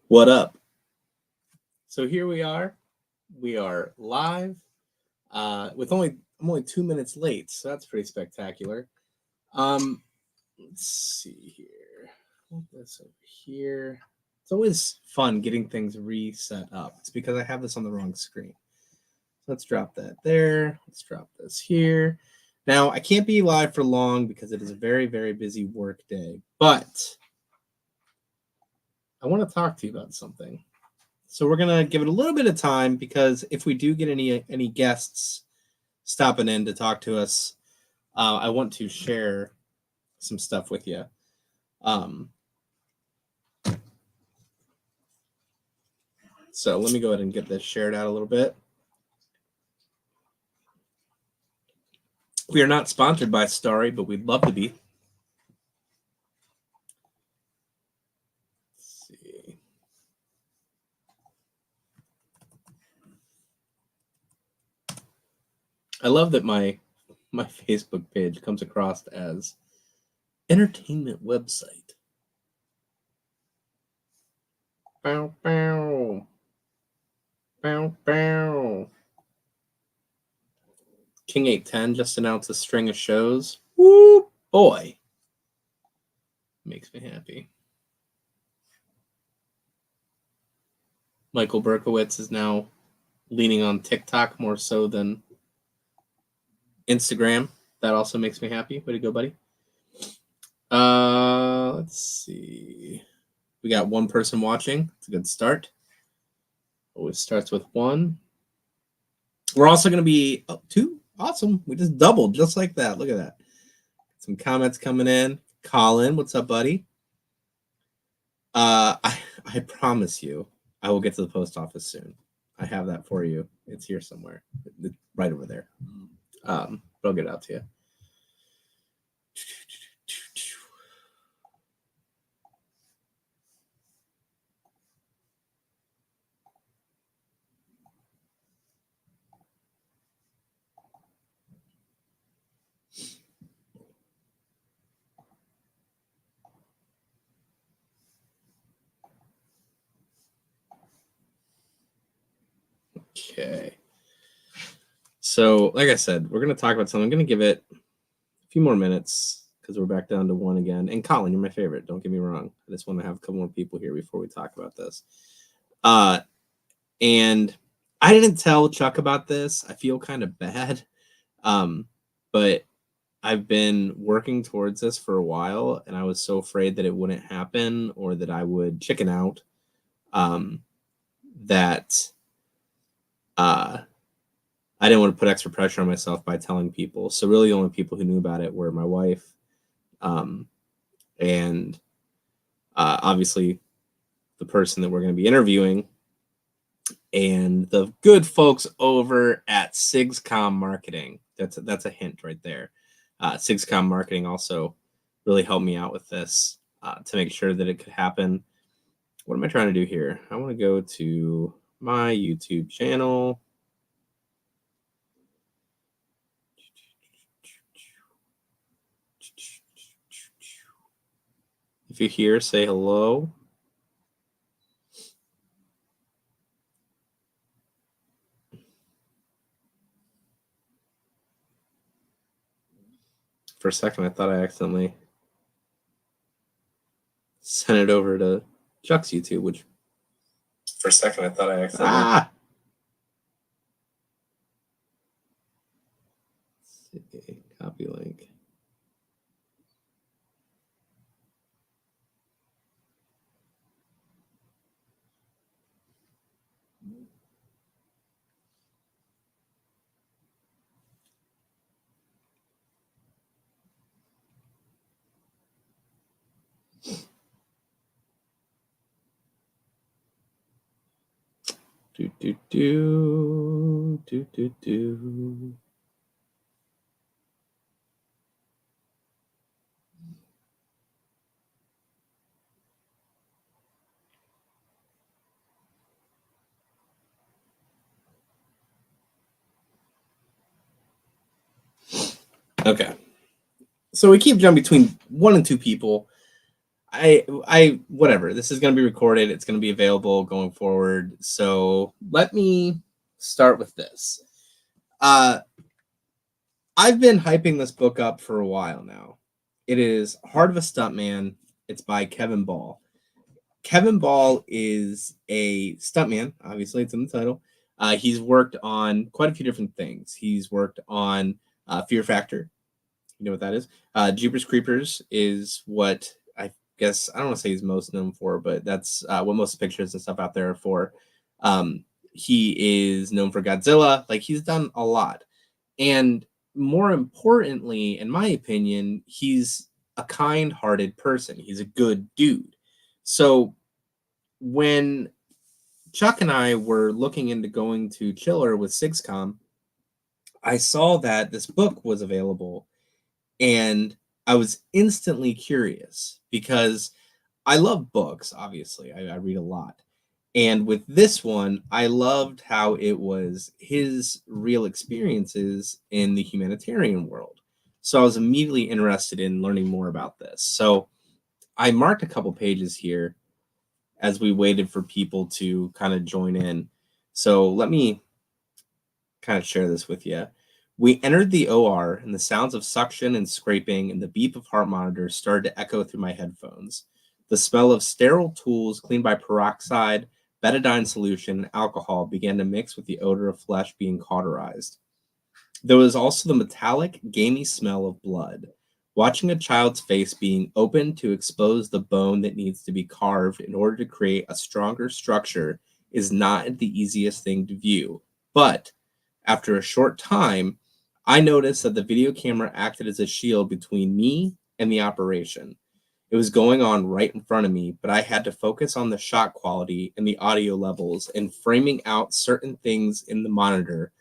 What up? So here we are. We are live. I'm only 2 minutes late, so that's pretty spectacular. Let's see here. Put this over here. It's always fun getting things reset up. It's because I have this on the wrong screen. Let's drop that there. Let's drop this here. Now I can't be live for long because it is a very, very busy work day, but I want to talk to you about something. So we're gonna give it a little bit of time because if we do get any guests stopping in to talk to us, I want to share some stuff with you. So let me go ahead and get this shared out a little bit. We are not sponsored by Starry, but we'd love to be. Let's see. I love that my Facebook page comes across as entertainment website. Bow, bow. Bow, bow. King 810 just announced a string of shows. Woo, boy. Makes me happy. Michael Berkowitz is now leaning on TikTok more so than Instagram. That also makes me happy. Way to go, buddy. Let's see. We got one person watching. It's a good start. Always starts with one. We're also going to be two. Awesome. We just doubled just like that. Look at that. Some comments coming in. Colin, what's up, buddy? I promise you, I will get to the post office soon. I have that for you. It's here somewhere. It's right over there. But I'll get it out to you. Okay. So, like I said, we're going to talk about something. I'm going to give it a few more minutes because we're back down to one again. And Colin, you're my favorite. Don't get me wrong. I just want to have a couple more people here before we talk about this. And I didn't tell Chuck about this. I feel kind of bad. But I've been working towards this for a while, and I was so afraid that it wouldn't happen or that I would chicken out that I didn't want to put extra pressure on myself by telling people. So really the only people who knew about it were my wife and obviously the person that we're going to be interviewing and the good folks over at SigsCom Marketing. That's a hint right there. SigsCom Marketing also really helped me out with this to make sure that it could happen. What am I trying to do here? I want to go to my YouTube channel. If you're here, say hello. For a second, I thought I accidentally sent it over to Chuck's YouTube, which for a second I thought I accidentally. Copy link. Do. Okay. So we keep jumping between one and two people. I whatever. This is going to be recorded. It's going to be available going forward. So let me start with this. I've been hyping this book up for a while now. It is Heart of a Stuntman. It's by Kevin Ball. Kevin Ball is a stuntman. Obviously, it's in the title. He's worked on quite a few different things. He's worked on Fear Factor. You know what that is? Jeepers Creepers is what I guess, I don't want to say he's most known for, but that's what most pictures and stuff out there are for. He is known for Godzilla. Like, he's done a lot. And more importantly, in my opinion, he's a kind-hearted person. He's a good dude. So when Chuck and I were looking into going to Chiller with SigsCom, I saw that this book was available, and I was instantly curious because I love books, obviously. I read a lot. And with this one, I loved how it was his real experiences in the humanitarian world. So I was immediately interested in learning more about this. So I marked a couple pages here as we waited for people to kind of join in. So let me kind of share this with you. We entered the OR, and the sounds of suction and scraping and the beep of heart monitors started to echo through my headphones. The smell of sterile tools cleaned by peroxide, betadine solution, and alcohol began to mix with the odor of flesh being cauterized. There was also the metallic, gamey smell of blood. Watching a child's face being opened to expose the bone that needs to be carved in order to create a stronger structure is not the easiest thing to view. But after a short time, I noticed that the video camera acted as a shield between me and the operation. It was going on right in front of me, but I had to focus on the shot quality and the audio levels and framing out certain things in the monitor,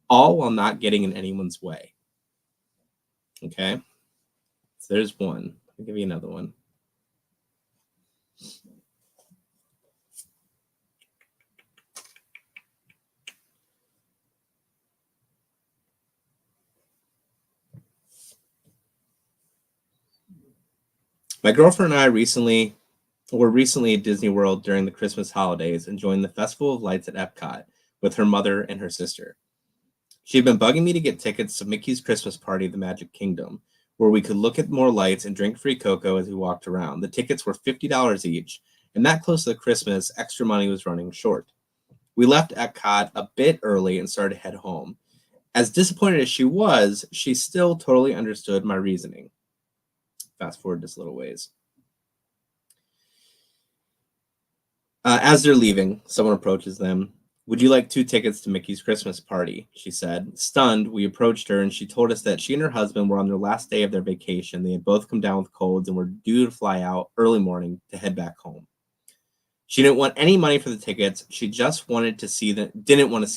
all while not getting in anyone's way. Okay, so there's one. I'll give you another one. My girlfriend and I were recently at Disney World during the Christmas holidays, enjoying the Festival of Lights at Epcot with her mother and her sister. She had been bugging me to get tickets to Mickey's Christmas party at the Magic Kingdom, where we could look at more lights and drink free cocoa as we walked around. The tickets were $50 each, and that close to Christmas, extra money was running short. We left Epcot a bit early and started to head home. As disappointed as she was, she still totally understood my reasoning. Fast forward just a little ways. As they're leaving, someone approaches them. "Would you like 2 tickets to Mickey's Christmas party?" she said. Stunned, we approached her and she told us that she and her husband were on their last day of their vacation. They had both come down with colds and were due to fly out early morning to head back home. She didn't want any money for the tickets. She just didn't want to see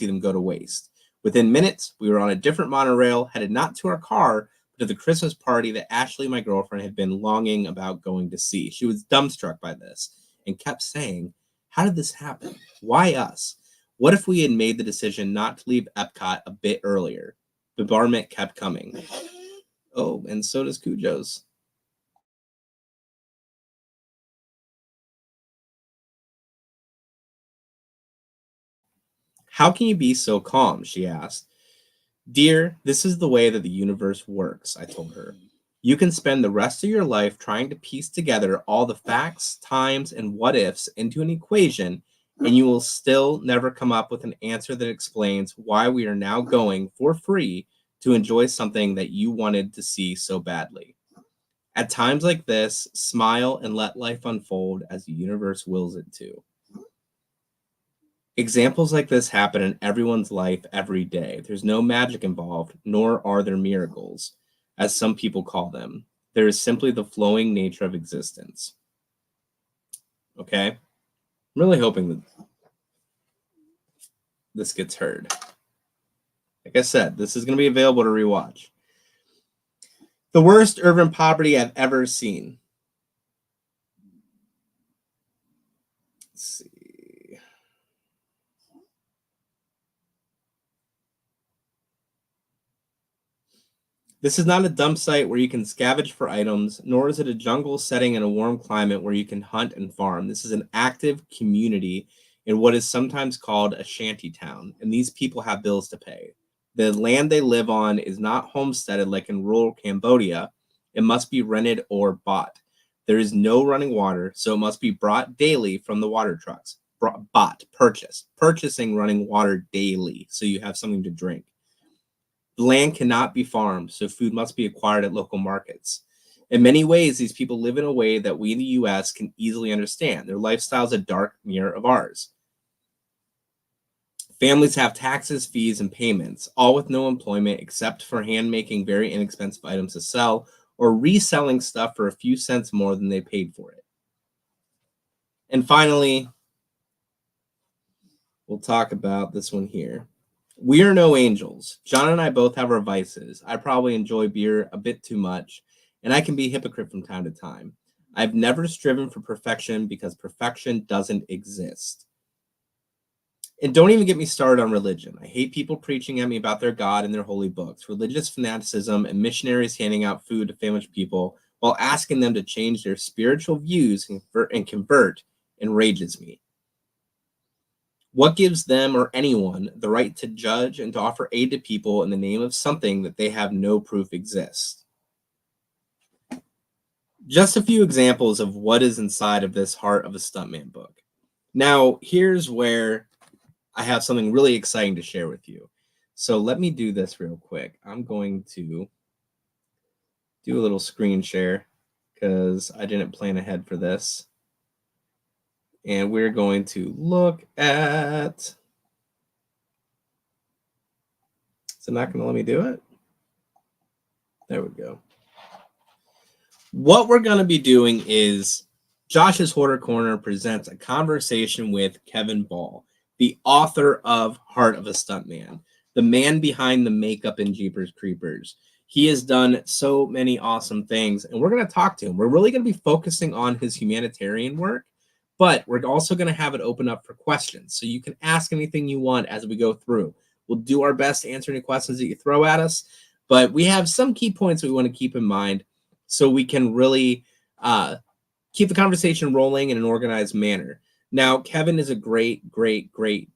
them go to waste. Within minutes, we were on a different monorail, headed not to our car, but to the Christmas party that Ashley, my girlfriend, had been longing about going to see. She was dumbstruck by this and kept saying, "How did this happen? Why us? What if we had made the decision not to leave Epcot a bit earlier?" The barment kept coming. Oh, and so does Cujo's. "How can you be so calm?" she asked. "Dear, this is the way that the universe works," I told her. "You can spend the rest of your life trying to piece together all the facts, times, and what ifs into an equation, and you will still never come up with an answer that explains why we are now going for free to enjoy something that you wanted to see so badly. At times like this, smile and let life unfold as the universe wills it to." Examples like this happen in everyone's life every day. There's no magic involved, nor are there miracles, as some people call them. There is simply the flowing nature of existence. Okay? I'm really hoping that this gets heard. Like I said, this is going to be available to rewatch. "The worst urban poverty I've ever seen." Let's see. This is not a dump site where you can scavenge for items, nor is it a jungle setting in a warm climate where you can hunt and farm. This is an active community in what is sometimes called a shanty town, and these people have bills to pay. The land they live on is not homesteaded like in rural Cambodia. It must be rented or bought. There is no running water, so it must be brought daily from the water trucks. Purchasing running water daily, so you have something to drink. The land cannot be farmed, so food must be acquired at local markets. In many ways, these people live in a way that we in the US can easily understand. Their lifestyle is a dark mirror of ours. Families have taxes, fees, and payments, all with no employment except for hand-making very inexpensive items to sell or reselling stuff for a few cents more than they paid for it. And finally, we'll talk about this one here. We are no angels. John and I both have our vices. I probably enjoy beer a bit too much, and I can be a hypocrite from time to time. I've never striven for perfection because perfection doesn't exist. And don't even get me started on religion. I hate people preaching at me about their God and their holy books, religious fanaticism, and missionaries handing out food to famished people while asking them to change their spiritual views and convert enrages me. What gives them or anyone the right to judge and to offer aid to people in the name of something that they have no proof exists? Just a few examples of what is inside of this Heart of a Stuntman book. Now, here's where I have something really exciting to share with you. So let me do this real quick. I'm going to do a little screen share because I didn't plan ahead for this. And we're going to look at, is it not going to let me do it? There we go. What we're going to be doing is Josh's Hoarder Corner presents a conversation with Kevin Ball, the author of Heart of a Stuntman, the man behind the makeup in Jeepers Creepers. He has done so many awesome things, and we're going to talk to him. We're really going to be focusing on his humanitarian work, but we're also going to have it open up for questions, so you can ask anything you want as we go through. We'll do our best to answer any questions that you throw at us, but we have some key points we want to keep in mind so we can really keep the conversation rolling in an organized manner. Now, Kevin is a great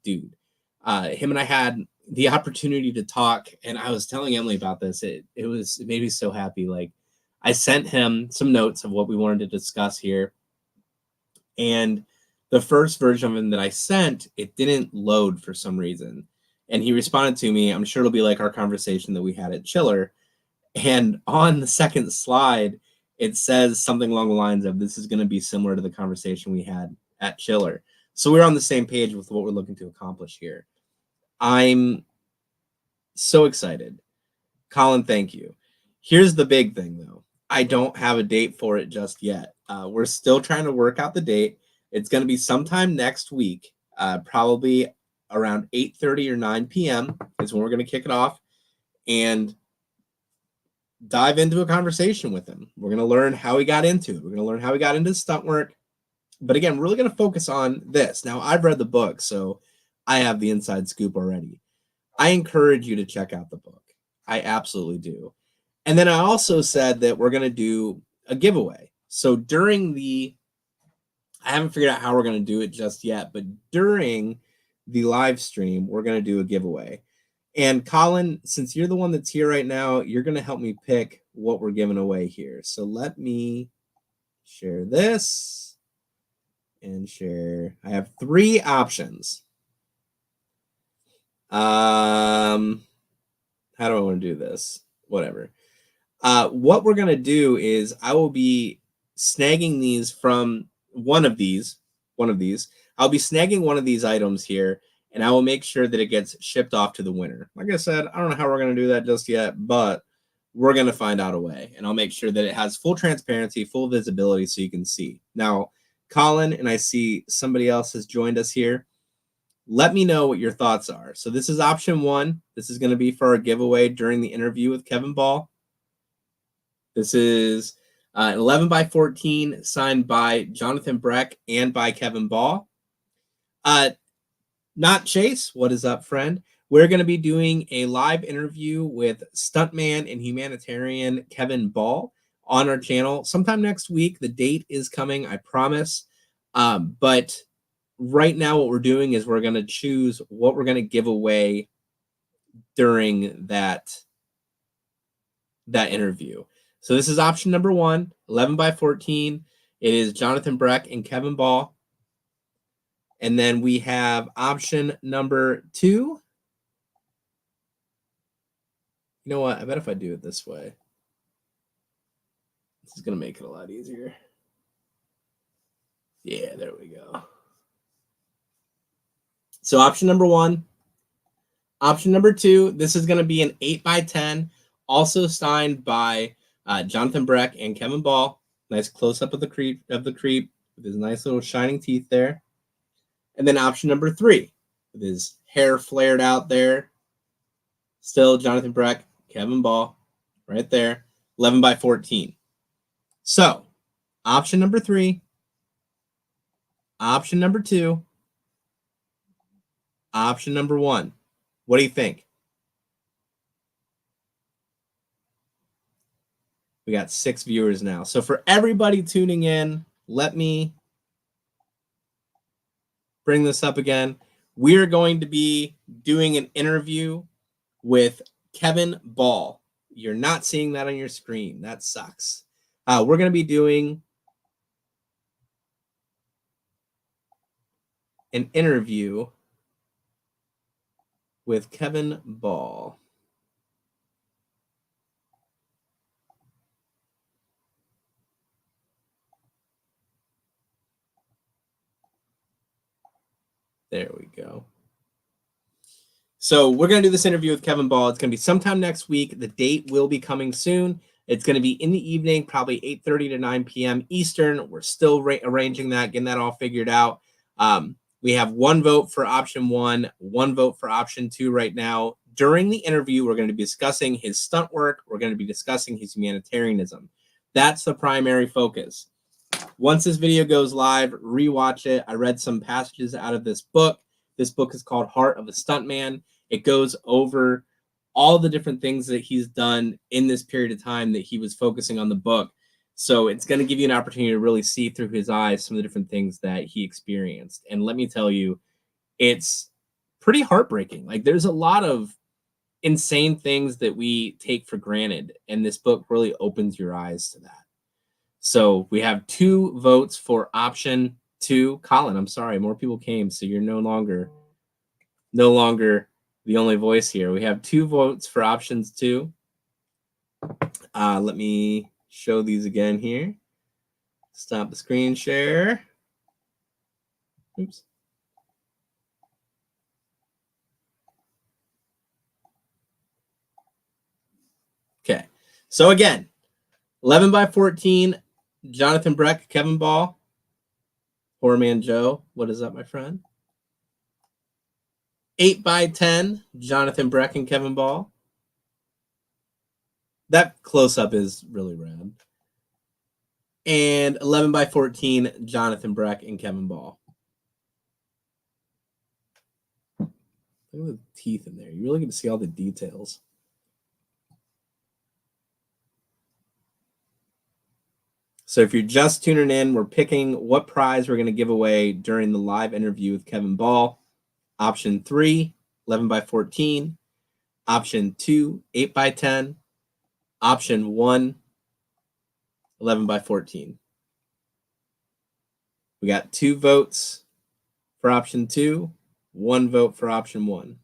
dude. Him and I had the opportunity to talk, and I was telling Emily about this. It made me so happy. Like, I sent him some notes of what we wanted to discuss here, and the first version of him that I sent, it didn't load for some reason. And he responded to me. I'm sure it'll be like our conversation that we had at Chiller. And on the second slide, it says something along the lines of, this is going to be similar to the conversation we had at Chiller. So we're on the same page with what we're looking to accomplish here. I'm so excited. Colin, thank you. Here's the big thing, though. I don't have a date for it just yet. We're still trying to work out the date. It's going to be sometime next week, probably around 8:30 or 9 p.m. is when we're going to kick it off and dive into a conversation with him. We're going to learn how he got into it. We're going to learn how he got into stunt work. But again, we're really going to focus on this. Now, I've read the book, so I have the inside scoop already. I encourage you to check out the book. I absolutely do. And then I also said that we're going to do a giveaway. So I haven't figured out how we're going to do it just yet, but during the live stream, we're going to do a giveaway. And Colin, since you're the one that's here right now, you're going to help me pick what we're giving away here. So let me share this and share. I have 3 options. How do I want to do this? Whatever. What we're going to do is I will be snagging these from one of these. I'll be snagging one of these items here, and I will make sure that it gets shipped off to the winner. Like I said, I don't know how we're going to do that just yet, but we're going to find out a way, and I'll make sure that it has full transparency, full visibility, so you can see. Now, Colin, and I see somebody else has joined us here. Let me know what your thoughts are. So this is option 1. This is going to be for our giveaway during the interview with Kevin Ball. This is an 11 by 14 signed by Jonathan Breck and by Kevin Ball. Not Chase. What is up, friend? We're going to be doing a live interview with stuntman and humanitarian Kevin Ball on our channel sometime next week. The date is coming, I promise. But right now what we're doing is we're going to choose what we're going to give away during that interview. So this is option number 1, 11 by 14. It is Jonathan Breck and Kevin Ball. And then we have option number 2. You know what? I bet if I do it this way, this is going to make it a lot easier. Yeah, there we go. So option number 1. Option number 2, this is going to be an 8 by 10, also signed by Jonathan Breck and Kevin Ball. Nice close-up of the creep with his nice little shining teeth there. And then option number 3, with his hair flared out there. Still Jonathan Breck, Kevin Ball, right there, 11 by 14. So option number 3, option number 2, option number 1. What do you think? We got 6 viewers now. So for everybody tuning in, let me bring this up again. We're going to be doing an interview with Kevin Ball. You're not seeing that on your screen. That sucks. We're going to be doing an interview with Kevin Ball. There we go. So we're going to do this interview with Kevin Ball. It's going to be sometime next week. The date will be coming soon. It's going to be in the evening, probably 8:30 to 9 p.m. Eastern. We're still arranging that, getting that all figured out. We have 1 vote for option 1, 1 vote for option 2 right now. During the interview, we're going to be discussing his stunt work. We're going to be discussing his humanitarianism. That's the primary focus. Once this video goes live, rewatch it. I read some passages out of this book. This book is called Heart of a Stuntman. It goes over all the different things that he's done in this period of time that he was focusing on the book. So it's going to give you an opportunity to really see through his eyes some of the different things that he experienced. And let me tell you, it's pretty heartbreaking. Like, there's a lot of insane things that we take for granted, and this book really opens your eyes to that. So we have 2 votes for option 2. Colin, I'm sorry, more people came, so you're no longer the only voice here. We have 2 votes for options 2. Let me show these again here. Stop the screen share. Oops. Okay, so again, 11 by 14, Jonathan Breck, Kevin Ball, Poor Man Joe. What is up, my friend? 8 by 10, Jonathan Breck and Kevin Ball. That close-up is really rad. And 11 by 14, Jonathan Breck and Kevin Ball. Look at the teeth in there. You really get to see all the details. So if you're just tuning in, we're picking what prize we're going to give away during the live interview with Kevin Ball. Option 3, 11 by 14. Option 2, 8 by 10. Option 1, 11 by 14. We got 2 votes for option 2, 1 vote for option 1.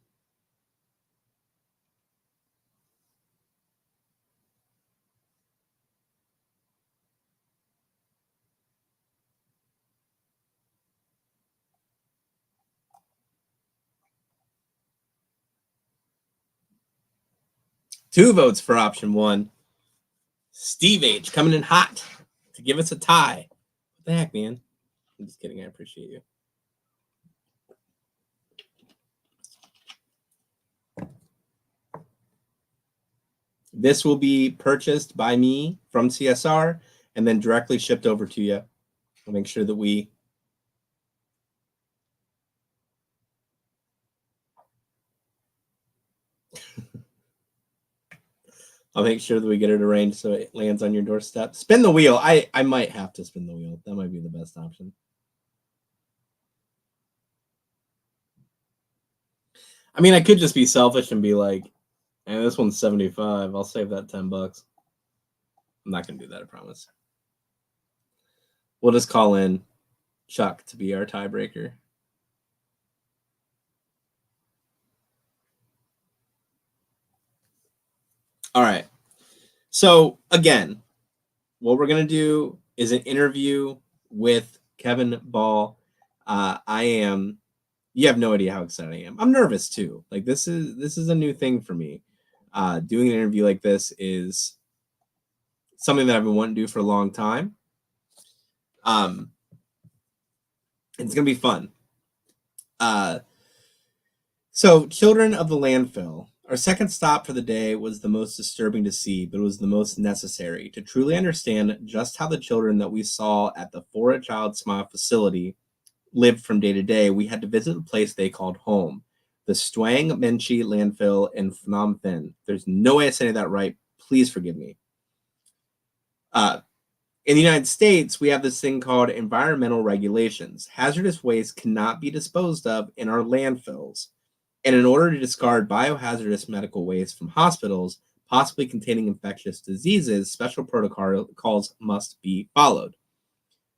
Two votes for option 1. Steve H coming in hot to give us a tie. What the heck, man? I'm just kidding. I appreciate you. This will be purchased by me from CSR and then directly shipped over to you. I'll make sure that we I'll make sure that we get it arranged so it lands on your doorstep. Spin the wheel. I might have to spin the wheel. That might be the best option. I mean, I could just be selfish and be like, and this one's 75. I'll save that $10. I'm not going to do that, I promise. We'll just call in Chuck to be our tiebreaker. All right. So, again, what we're going to do is an interview with Kevin Ball. You have no idea how excited I am. I'm nervous too. Like this is a new thing for me. Doing an interview like this is something that I've been wanting to do for a long time. It's gonna be fun. So, Children of the Landfill. Our second stop for the day was the most disturbing to see, but it was the most necessary to truly understand just how the children that we saw at the For a Child Smile facility lived from day to day. We had to visit the place they called home, the Stwang Menchie landfill in Phnom Penh. There's no way I said that right. Please forgive me. In the United States, we have this thing called environmental regulations. Hazardous waste cannot be disposed of in our landfills. And in order to discard biohazardous medical waste from hospitals, possibly containing infectious diseases, special protocols must be followed.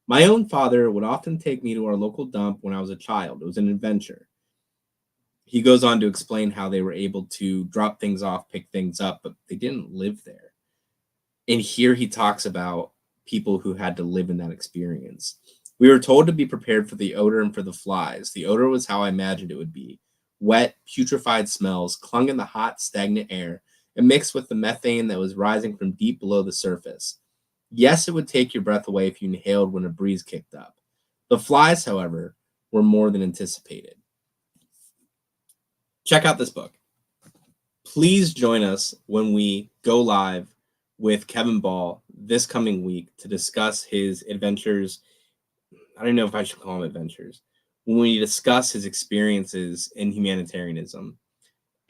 My own father would often take me to our local dump when I was a child. It was an adventure. He goes on to explain how they were able to drop things off, pick things up, but they didn't live there. And here he talks about people who had to live in that experience. We were told to be prepared for the odor and for the flies. The odor was how I imagined it would be. Wet, putrefied smells clung in the hot, stagnant air and mixed with the methane that was rising from deep below the surface. Yes, it would take your breath away if you inhaled when a breeze kicked up. The flies, however, were more than anticipated. Check out this book. Please join us when we go live with Kevin Ball this coming week to discuss his adventures. I don't know if I should call them adventures. When we discuss his experiences in humanitarianism.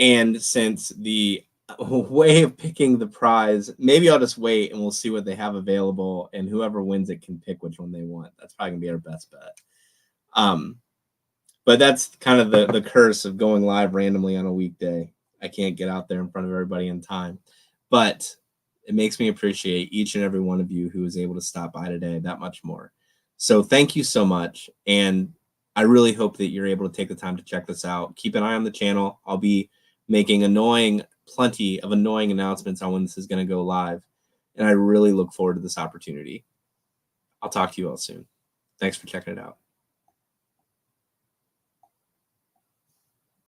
And since the way of picking the prize, maybe I'll just wait and we'll see what they have available, and whoever wins it can pick which one they want. That's probably gonna be our best bet. But that's kind of the curse of going live randomly on a weekday. I can't get out there in front of everybody in time, but it makes me appreciate each and every one of you who was able to stop by today that much more. So thank you so much, and I really hope that you're able to take the time to check this out. Keep an eye on the channel. I'll be making plenty of annoying announcements on when this is going to go live, and I really look forward to this opportunity. I'll talk to you all soon. Thanks for checking it out.